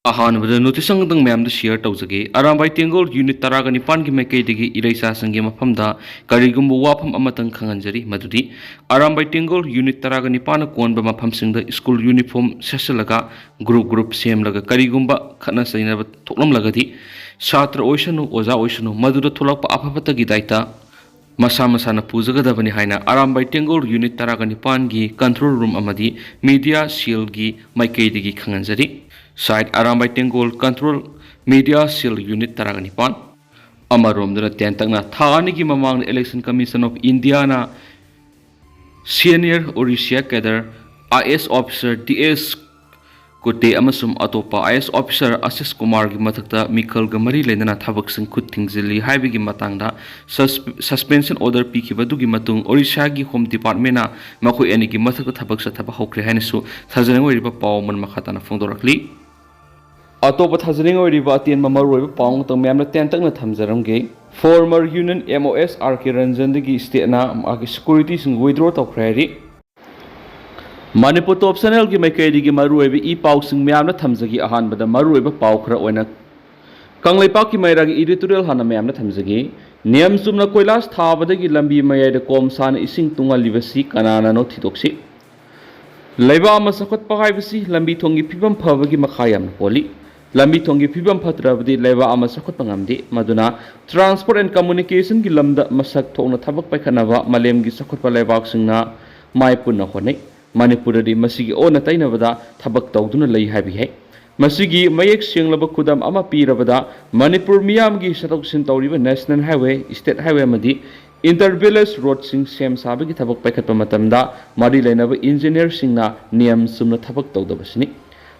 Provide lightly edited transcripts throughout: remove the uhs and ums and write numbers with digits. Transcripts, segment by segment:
अहानबद notice मैम share तौजगे Arambai Tenggol unit तरागा निपान की मैकैदगी इरैसा संगे मफमदा करिगुंब वाफम अमतंग खंगंजरी मदुदी अरामबाई तेंगोल यूनिट तरागा निपान कोनब मफमसिंगदा स्कूल यूनिफॉर्म सेसलगा ग्रुप सेमलगा करिगुंब खना सैनब थोकलमलगदी छात्र ओइसनु ओजा ओइसनु मदुदा थोलकपा अफबतगी दायित्व मसा मसाना पुजगदबनी हाइना अरामबाई तेंगोल यूनिट तरागा निपान की कंट्रोल रूम अमदी मीडिया सेल की मैकैदगी खंगंजरी साइड Arambai Tenggol control media cell unit तरागा निपान अमरोमदना तेंतकना थानी की ममांग इलेक्शन कमीशन ऑफ इंडिया ना senior Odisha cadre IS officer DS कुटे अमसुम अतोपा IS ऑफिसर आशीष कुमार की मथक्ता मिखल गमरी लेना थबक सिंह खुद थिंगजिली हाइबगी मतंगदा सस्पेंशन ऑर्डर पीखिबदुगी मतुंग ओडिशा की होम डिपार्टमेंट मखोय एनी की मथक थबक सथब हौख्रे हाइनसु थजनंग ओइरिबा पाव मन मखाताना फोंदोरकली अतोप थजनिंग ओइरिबा अतेन ममरोइबा पाव तंग मैम तेंतकना थमजरमगे former union MOS RK Ranjan की स्टेटना मागी सिक्योरिटी सिंग विड्रॉ तौख्रेरी मणिपुर टॉप चैनल की मैकैदी की मरुएब ई पाव सिंग मैम थमजगी अहानबद मरुएब पाव खरा ओइना कंगलेपाक की मैरागी एडिटोरियल हाना मैम थमजगी नियम चुमना कोइलास थाबदगी लंबी मयाइद कोम सान इसिंग तुंगालिबसी कनानानो थिदोक्सी लैबा अमा सखोत्पा हाइबसी लंबी थोंगी फिबम फबगी मखा यामना पोली लंबी थोंगी फिबम फत्रबदी लैबा अमा सखोत्पा ngamdi मदुना ट्रांसपोर्ट एंड कम्युनिकेशन की लमदा मसक थोंना थबक पैखनबा मलेम की सखोत्पा लैबाक सिंगना माइपुना होनै मणिपुरदी मसिगी ओना तैनबदा थबक तौदुना लई हाबी है मसिगी मयेक सेंगलब खुदम अमा पीरबदा मणिपुर मियामगी सतोक्सिन तौरिबा नेशनल हाईवे स्टेट हाईवे मदी इंटरविलेज रोड सिंग सेम साबगी थबक पैखतपा मतमदा मरी लेनब इंजीनियर सिंगना नियम सुमना थबक तौदबसनी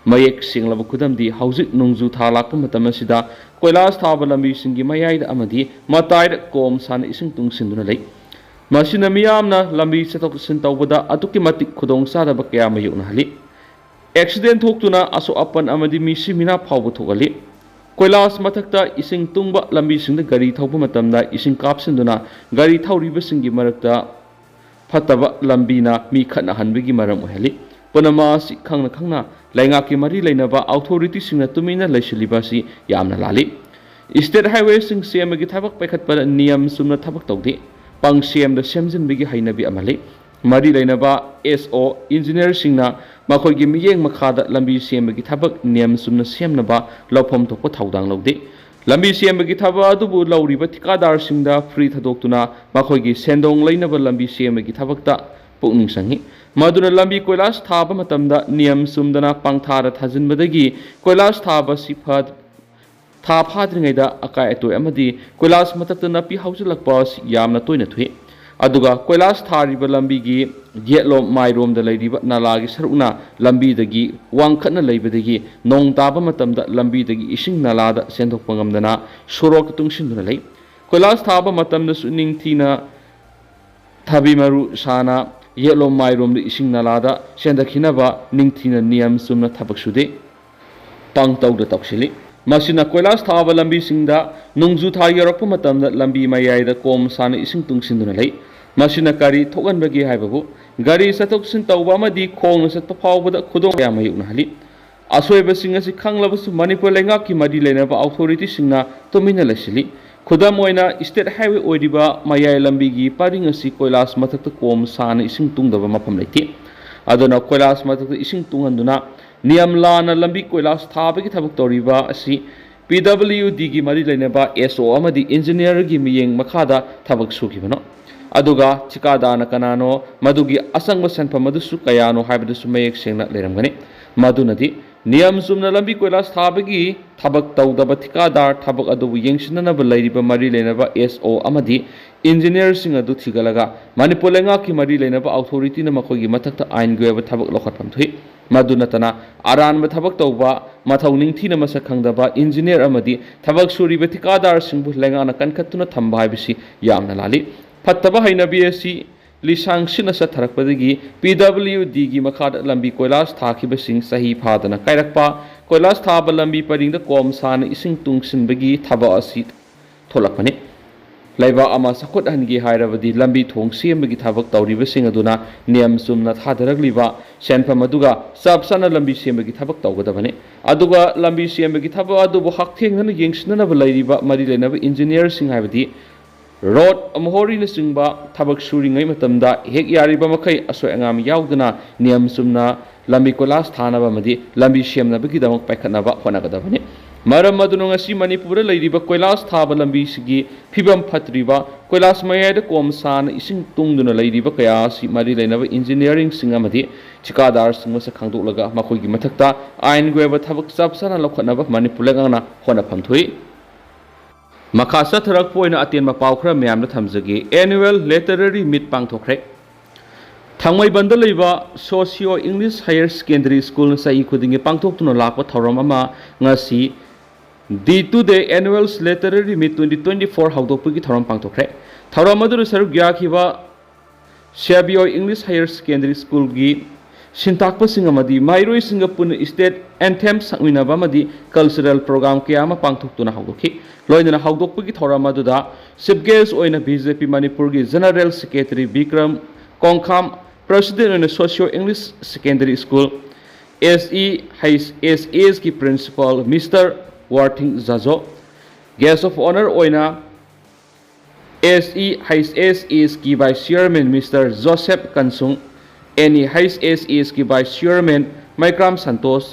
मयेक सेंगलब खुदमदी हौजिक नुंगजु था लाकपा मतमसिदा कोइलास थाबा लंबी सिंगी मयाइद अमदी मताइद कोम सान इसिंग तुंगसिंदुना लई मसिना मियामना लंबी चतोक्सिन तौबदा अतुकी मतिक खुदोंग सादब कया मयुनहली एक्सीडेंट थोक्तुना असो अपन अमदी मिसी मिना फावबो थोगली कोइलास मथक्ता इसिंग तुंगबा लंबी सिंग गाड़ी थौबा मतमदा इसिंग कापसिंदुना गाड़ी थौरिबा सिंगी मरक्ता फतबा लंबीना मी खतना हनबगी मरम ओहली पुनमा सि खंगना खंगना लैंगा की मरी लेनबा अथॉरिटी सिंगना तुमिना लैसलिबासी यामना लाली स्टेट हाईवे सिंग सेमगी थबक पैखतपा नियम सुमना थबक तौदे पंग सेमदा सेमजिनबगी हैनबी अमले मरी लेनबा SO इंजीनियर सिंगना मखोयगी मियेंग मखादा लंबी सेमबगी थबक नियम सुमना सेमनबा लौफम थोपो थौदांग लौदे लंबी सेमबगी थबा अदुबु लौरिबा ठिकादार सिंगदा फ्री थदोक्तुना मखोयगी सेंदोंग लैनबा लंबी सेमबगी थबकता पुकनिंग संगी मदुना लंबी कोइलास थाबा मतमदा नियम सुमदना पंगथारा थाजिनबदगी कोइलास थाबा सिफाद था फाद्रिङैदा अकाय अतोय अमदी कोइलास मतक्ता नपी हौजलकपा यामना तोयना थुई अदुगा कोइलास थारिबा लंबीगी येलो माइरोमदा लैरिबा नालागी सरुना लंबीदगी वांखतना लैबदगी नोंग ताबा मतमदा लंबीदगी इसिंग नालादा सेंथोकपा ngamdana सोरोक तुंगसिनदुना लै कोइलास थाबा मतमदसु निंगथीना थाबी मरु साना येलो माइरोमदा इसिंग नालादा सेंदखिनबा निंगथीना नियम सुमना थबक सुदे पंग तौदा तौसिली मसिना कोइलास थाबा लंबी सिंगदा नुंगजु था यरप मतमदा लंबी मयाइदा कोम साना इसिंग तुंगसिनदुना लै मसिना गाड़ी थोगनबगी हाइबबु गाड़ी सतोक्सिन तौबा अमदी खोंग सतप फावबदा खुदों या मयुनहली असोयब सिंग असि खंगलबसु मणिपुर लेंगा की मदी लेनबा अथॉरिटी सिंगना तुमिना लैसिली खुदम ओइना स्टेट हाईवे ओइरिबा मयाइ लंबीगी पारिंग असि कोइलास मथक्ता कोम साना इसिंग तुंगदबा मफम लैति अदुना कोइलास मथक्ता इसिंग तुंगंदुना नियम लाना लंबी कोइलास थाबगी थबक तौरिबा असि PWD की मरी लेनबा SO अमदी इंजीनियर की मियेंग मखादा थबक सुखिबनो अदुगा ठिकादारना कनानो मदुगी असंग सेंफम मदुसु कयानो हाइबदुसु मयेक सेंगना लेरमगनी मदुनदी नियम सुमना लंबी कोइलास थाबगी थबक तौदबा ठिकादार थबक अदुबु येंगसिननबा लैरिबा मरी लेनबा SO अमदी इंजीनियर सिंग अदु थिगलगा मणिपुर लेंगा की मरी लेनबा अथॉरिटी न मखोगी मथक्ता आइन गोयबा थबक लखतफम थुई मदुनतना आरानबा थबक तौबा मथौ निंगथीना मसक खंगदबा इंजीनियर अमदी थबक सुरिबा ठिकादार सिंबु लेंगाना कनखतुना थंबा हाइबसी यामना लाली फत्तबा हैनबी असि लिसांगसिना सथरकपदगी PWD की मखाद लंबी कोइलास थाखिबसिंग सही फादना कायरकपा कोइलास थाबा लंबी परिंगदा कोम सान इसिंग तुंगसिनबगी थबा असि थोलकपने ꯂꯩꯕꯥꯛ ꯑꯃ ꯆꯥꯎꯈꯠꯍꯟꯒꯦ ꯍꯥꯏꯔꯕꯗꯤ ꯂꯝꯕꯤ ꯊꯣꯡ ꯁꯦꯝꯕꯒꯤ ꯊꯕꯛ ꯇꯧꯔꯤꯕꯁꯤꯡ ꯑꯗꯨꯅ ꯅꯤꯌꯝ ꯆꯨꯝꯅ ꯊꯥꯗꯔꯛꯂꯤꯕ ꯁꯦꯟꯐꯝ ꯑꯗꯨꯒ ꯆꯞ ꯆꯥꯅ ꯂꯝꯕꯤ ꯁꯦꯝꯕꯒꯤ ꯊꯕꯛ ꯇꯧꯒꯗꯕꯅꯤ ꯑꯗꯨꯒ ꯂꯝꯕꯤ ꯁꯦꯝꯕꯒꯤ ꯊꯕꯛ ꯑꯗꯨꯕꯨ ꯍꯛꯊꯦꯡꯅꯅ ꯌꯦꯡꯁꯤꯟꯅꯅꯕ ꯂꯩꯔꯤꯕ ꯃꯔꯤ ꯂꯩꯅꯕ ꯏꯟꯖꯤꯅꯤꯌꯔꯁꯤꯡ ꯍꯥꯏꯕꯗꯤ ꯔꯣꯗ ꯃꯣꯍꯣꯔꯤꯅꯆꯤꯡꯕ ꯊꯕꯛ ꯁꯨꯔꯤꯉꯩ ꯃꯇꯝꯗ ꯍꯦꯛ ꯌꯥꯔꯤꯕ ꯃꯈꯩ ꯑꯁꯣꯏ ꯑꯉꯥꯝ ꯌꯥꯎꯗꯅ ꯅꯤꯌꯝ ꯆꯨꯝꯅ ꯂꯝꯕꯤ ꯀꯣꯏꯂꯥꯁ ꯊꯥꯅꯕ ꯑꯃꯗꯤ ꯂꯝꯕꯤ ꯁꯦꯝꯅꯕꯒꯤꯗꯃꯛ ꯄꯥꯏꯈꯠꯅꯕ ꯍꯣꯠꯅꯒꯗꯕꯅꯤ ꯃꯔꯝ ꯑꯗꯨꯅ ꯉꯁꯤ ꯃꯅꯤꯄꯨꯔꯗ ꯂꯩꯔꯤꯕ ꯀꯣꯏꯂꯥꯁ ꯊꯥꯕ ꯂꯝꯕꯤꯁꯤꯒꯤ ꯐꯤꯕꯝ ꯐꯠꯇ꯭ꯔꯤꯕ ꯀꯣꯏꯂꯥꯁ ꯃꯌꯥꯏꯗ ꯀꯣꯝ ꯁꯥꯅ ꯏꯁꯤꯡ ꯇꯨꯡꯗꯨꯅ ꯂꯩꯔꯤꯕ ꯀꯌꯥ ꯑꯁꯤ ꯃꯔꯤ ꯂꯩꯅꯕ ꯏꯟꯖꯤꯅꯤꯌꯔꯤꯡꯁꯤꯡ ꯑꯃꯗꯤ ꯊꯤꯀꯥꯗꯥꯔꯁꯤꯡ ꯃꯁꯛ ꯈꯪꯗꯣꯛꯂꯒ ꯃꯈꯣꯏꯒꯤ ꯃꯊꯛꯇ ꯑꯥꯏꯟꯒꯤ ꯑꯣꯏꯕ ꯊꯕꯛ ꯆꯞ ꯆꯥꯅ ꯂꯧꯈꯠꯅꯕ ꯃꯅꯤꯄꯨꯔ ꯂꯩꯉꯥꯛꯅ ꯍꯣꯠꯅꯐꯝ ꯊꯣꯛꯏ ꯃꯈꯥ ꯆꯠꯊꯔꯛꯄ ꯑꯣꯏꯅ ꯑꯇꯦꯟꯕ ꯄꯥꯎ ꯈꯔ ꯃꯌꯥꯝꯗ ꯊꯝꯖꯒꯦ ꯑꯦꯅꯨꯋꯦꯜ ꯂꯤꯇꯔꯦꯔꯤ ꯃꯤꯠ ꯄꯥꯡꯊꯣꯛꯈ꯭ꯔꯦ ꯊꯥꯡꯃꯩꯕꯟꯗ ꯂꯩꯕ ꯁꯣꯁꯤꯌꯣ ꯏꯪꯂꯤꯁ ꯍꯥꯌꯔ ꯁꯦꯀꯦꯟꯗꯔꯤ ꯁ꯭ꯀꯨꯜꯅ ꯆꯍꯤ ꯈꯨꯗꯤꯡꯒꯤ ꯄꯥꯡꯊꯣꯛꯇꯨꯅ ꯂꯥꯛꯄ ꯊꯧꯔꯝ ꯑꯃ ꯉꯁꯤ ꯗꯤ ꯇꯨꯗꯦ ꯑꯦꯅꯨꯋꯦꯜ ꯂꯤꯇꯔꯦꯔꯤ ꯃꯤꯠ 2024 ꯍꯧꯗꯣꯛꯄꯒꯤ ꯊꯧꯔꯝ ꯄꯥꯡꯊꯣꯛꯈ꯭ꯔꯦ ꯊꯧꯔꯝ ꯑꯗꯨꯗ ꯁꯔꯨꯛ ꯌꯥꯈꯤꯕ ꯁꯦꯕꯤꯌꯣ ꯏꯪꯂꯤꯁ ꯍꯥꯌꯔ ꯁꯦꯀꯦꯟꯗꯔꯤ ꯁ꯭ꯀꯨꯜꯒꯤ ꯁꯤꯟꯇꯥꯛꯄꯁꯤꯡ ꯑꯃꯗꯤ ꯃꯍꯩꯔꯣꯏꯁꯤꯡꯒ ꯄꯨꯟꯅ ꯁ꯭ꯇꯦꯠ ꯑꯦꯟꯊꯦꯝ ꯁꯛꯃꯤꯟꯅꯕ ꯑꯃꯗꯤ ꯀꯜꯆꯔꯦꯜ ꯄ꯭ꯔꯣꯒ꯭ꯔꯥꯝ ꯀꯌꯥ ꯑꯃ ꯄꯥꯡꯊꯣꯛꯇꯨꯅ ꯍꯧꯗꯣꯛꯈꯤ ꯂꯣꯏꯅꯅ ꯍꯧꯗꯣꯛꯄꯒꯤ ꯊꯧꯔꯝ ꯑꯗꯨꯗ ꯆꯤꯐ ꯒꯦꯁ ꯑꯣꯏꯅ ꯕꯤꯖꯦꯄꯤ ꯃꯅꯤꯄꯨꯔꯒꯤ general secretary Bikram Kongkham president ꯑꯣꯏꯅ socio English secondary school SEHS's principal mister Warthing Jajo guest of honour ओइना SEHS's की vice chairman mister Joseph Kansung NEHS's की वाइस चेयरमैन माइक्राम संतोष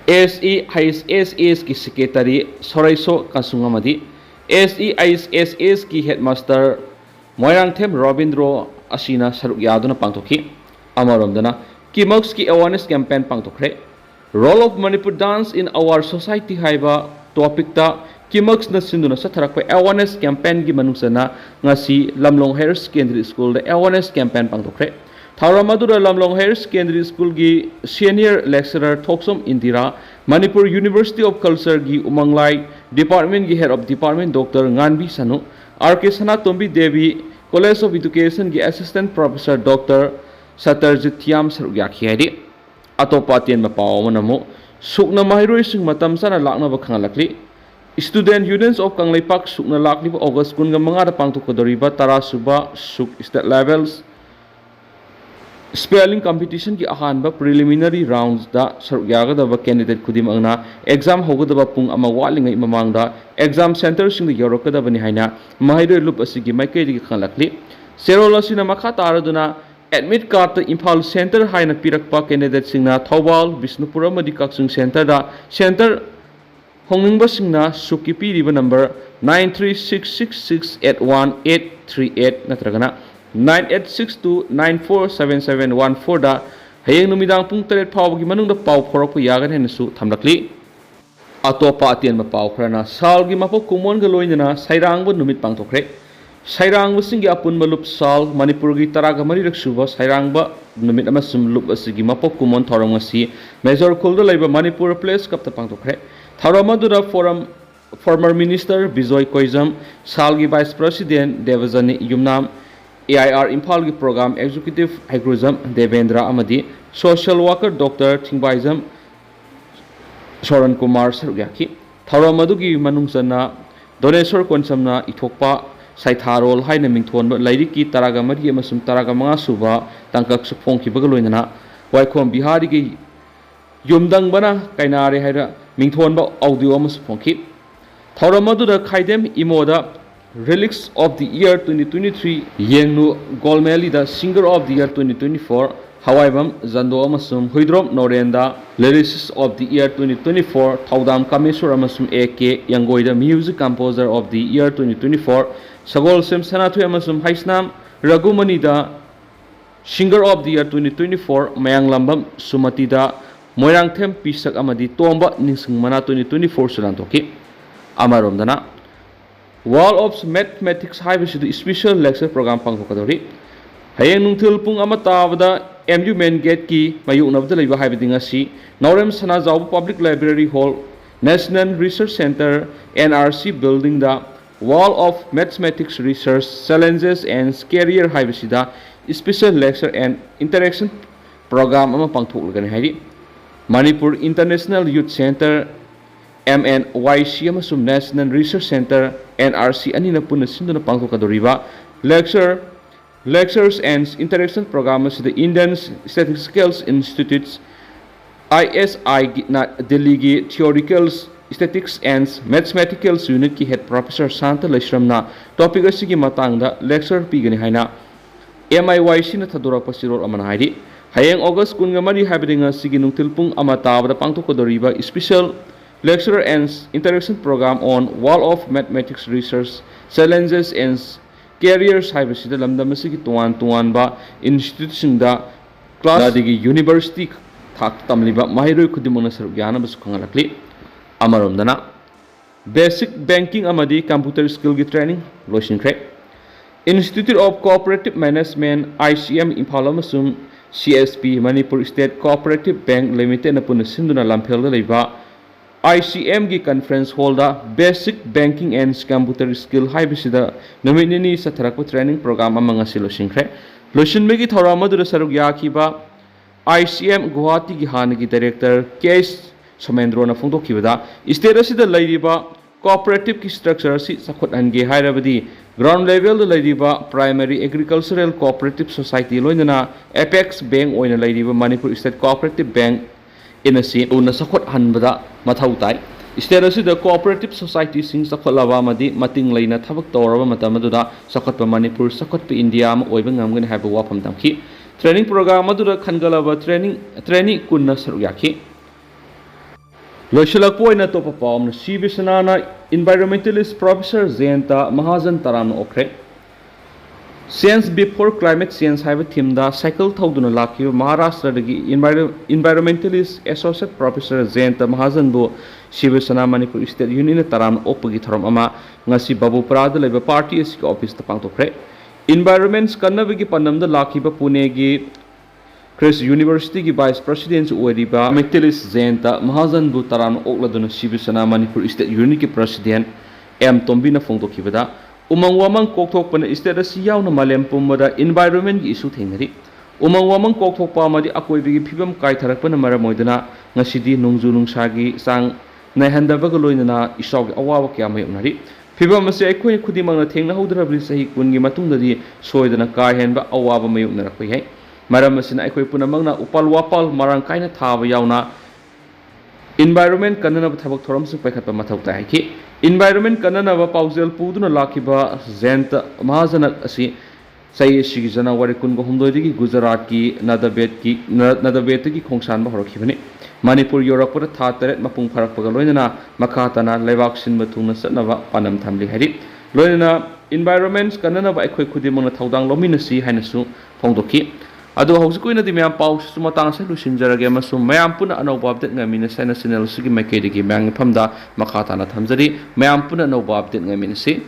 SEHS's की सेक्रेटरी सोरेसो कंसुंग अमदी SEHS's की हेडमास्टर मोयरांगथेम रविंद्रो असीना सरुक यादुना पांथोखी अमरोमदना किमक्स की अवेयरनेस कैंपेन पांथोखरे role of Manipur dance in our society हाइबा टॉपिक ता किमक्स न सिंदुना सथरक अवेयरनेस कैंपेन की मनुसना ngasi lamlong higher secondary school द अवेयरनेस कैंपेन पांथोखरे थावरा मधुरा lamlong हायर सेकेंडरी स्कूल की senior lecturer Thoksom Indira Manipur university of culture की उमंगलाई डिपार्टमेंट की head of department doctor nganbi sanu RK Sanatombi Devi college of education की असिस्टेंट प्रोफेसर डॉक्टर सतरजित थियाम सरुक याखी है अतोपा तेन पाव मनमो सुकना महरोइसिंग मतम साना लाकनब खंगलकली स्टूडेंट यूनियंस ऑफ कंगलेपाक सुकना लाकलिब ऑगस्ट 15 दा पांगथोकदोरिबा तरासुबा सुक स्टेट लेवल्स स्पेलिंग कंपटीशन की अहानबा प्रिलिमिनरी राउंड्स दा सरुक यागदबा कैंडिडेट खुदिमंगना एग्जाम होगदबा पुंग अमा वालिंगै ममांगदा एग्जाम सेंटर सिंग योरकदबनि हाइना महरोइ लुप असिगी माइकैदि खंगलकली सेरोल असिना मखा तारदुना एडमिट कार्ड इम्फाल सेंटर हाइना पिरकपा कैंडिडेट सिंगना थौबाल बिष्णुपुर अमदि कक्सिंग सेंटर दा सेंटर होंगिंगबा सिंगना सुकी पीरिबा नंबर 9366681838 नत्रगना 9862947714 दा हयेंग नुमिदांग पुंग 8 फावगी मनुंग दा पाव फोरक यागन हेनसु थमलकली अतोपा अतेन पाव खरना सालगी मपो कुमोन ग लोइनना सैरांगबो नुमित पांगथोखरे सैरांगबो सिंगी अपुनबा लुप साल मणिपुर की तरागा मरिरक सुबा सैरांगबा नुमित अमसुम लुप असिगी मपो कुमोन थौरंग असि मेजर खुलदा लैबा मणिपुर प्लेस कप ता पांगथोखरे थौरम मदुरा फॉर्मर मिनिस्टर बिजोय कोइजम सालगी vice president Devajani Yumnam AIR Imphal की प्रोग्राम एग्जीक्यूटिव हाइग्रोजम देवेंद्र अमदी social worker doctor Thingbaijam Soran Kumar सरुग्याखी थौरम मदुगी मनुंगसना डोनेश्वर कोनसमना इथोकपा साइथारोल हाइना मिंथोनबा लाइरिकी तरागा मरी अमसुम तरागा मंगा सुबा तंकक सुफोंखिबगा लोइनना वाइखोम बिहारी की युमदंगबना काइनारे हाइरा मिंथोनबा ऑडियो अमसु फोंखि थौरम मदुदा खाइदेम इमोदा Relics of the Year 2023 Yengnu Golmeli da Singer of the Year 2024 Hawaibam Zando Amasum Huidrom Norenda Lyricist of the Year 2024 Thaudam Kameswar Amasum AK Yangoida Music Composer of the Year 2024 Sagol Sem Sanathu Amasum Haisnam Ragumani da Singer of the Year 2024 Mayang Lambam Sumati da Moirangthem Pisak Amadi Tomba Ningsingmana 2024 Sulantoki Amaromdana Wall of Mathematics हाइबसिद special lecture programme पांगथोकदोरि हयेंग नुंथिल पुंग अमा ताबदा MU main gate की मायुनबदा लैबा हाइबदि ngasi Naorem Sanajao public library hall national research centre NRC building दा Wall of Mathematics Research Challenges and Career हाइबसिदा special lecture and interaction programme अमा पांगथोकलगनि हाइरि Manipur international youth centre MNYC amasum National Research Center NRC anina punna sinduna pangthokadoriba lectures and interaction program asida Indian Statistical Institute's ISI Delhi gi Theoretical Statistics and Mathematics Unit ki Head Professor Santa Leshramna topic asigi matangda lecture pigani haina MIYC na thadorakpa sirol amana haidi hayeng August 13 habidinga sigi nungtil pung ama tabada pangthokadoriba special lecture and interaction program on Wall of Mathematics Research Challenges and Careers haibasida lamdam asigi tuan ba institution da class dagi university thak tamliba mahiroi khudimona saruk yana basu khangalakli amaromdana basic banking amadi computer skill gi training loisinkhre Institute of Cooperative Management ICM Imphal amasum CSP Manipur State Cooperative Bank Limited na punna sinduna lamphel da leiba ICM gi conference hall da basic banking and computer skill haibisida nominini satharakpa training program amanga silosingkhre loisinbegi thora madura saruk yakhiba ICM Guwahati gi hanagi director Case Somendro na phongdokhibada state asida leiriba cooperative ki structure si sakhot ange hairabadi ground level da leiriba primary agricultural cooperative society loinana Apex Bank oina leiriba Manipur State Cooperative Bank inasi una sakhot hanbada mathau tai state asida cooperative society sing sakholaba madi mating leina thabak tawraba matamadura sakhotpa Manipur sakhotpa India ma oiba ngamgani haiba wapham tamki training program madura khangalaba training kunna saru yakhi loisalakpo oina topa pawm Sibisanana Environmentalist Professor Zenta Mahajan Taram okre Science Before Climate Change haiba theme da cycle thauduna lakhi Maharashtra dagi Environmentalist Associate Professor Zenta Mahajan bu Sibisana Manipur State Union Taram opagi thoram ama ngasi Babupara da leba party asiki office ta pangtokre Environments kannabagi panamda lakhiba Pune gi Chris University ki Vice President oiriba Environmentalist Zenta Mahajan bu taran okladuna Sibisana Manipur State Union ki President M Tombi na phongdokhibada umang wamang kokthokpana state asi yauna malem pumbada environment gi issue thenari umang wamang kokthokpa amadi akoibigi phibam kaitharakpana maramoidana ngasidi nungju nungsagi sang naihandabaga loinana isawgi awawa kya mayunari phibam ase aikoi khudimangna thengna hodrabli sahi kungi matungdadi soidana kaihenba awawa mayunnarakpai hai maram asina aikoi punamangna upal wapal marang kaina thaba yauna environment kanana thabak thoram su paikhatpa mathau tai ki environment kanana ba paujel puduna lakhiba Zenta Mahajana asi sai sigi January 19 digi Gujarat ki Nadabet ki khongsan ba horokhibani Manipur Yorapura tha teret mapung pharakpaga loinana makhatana leibak sinba thungna satnaba panam thamli hari loinana environments kanana ba ekhoi khudimona thaudang lominasi hainasu phongdokhi adu hausukuina di myam pau sumatang sa lusinjarage amasum mayam puna anauba update ngamina sana channel sigi maikedi gi mang phamda makhatana thamjari mayam puna anauba update ngamina si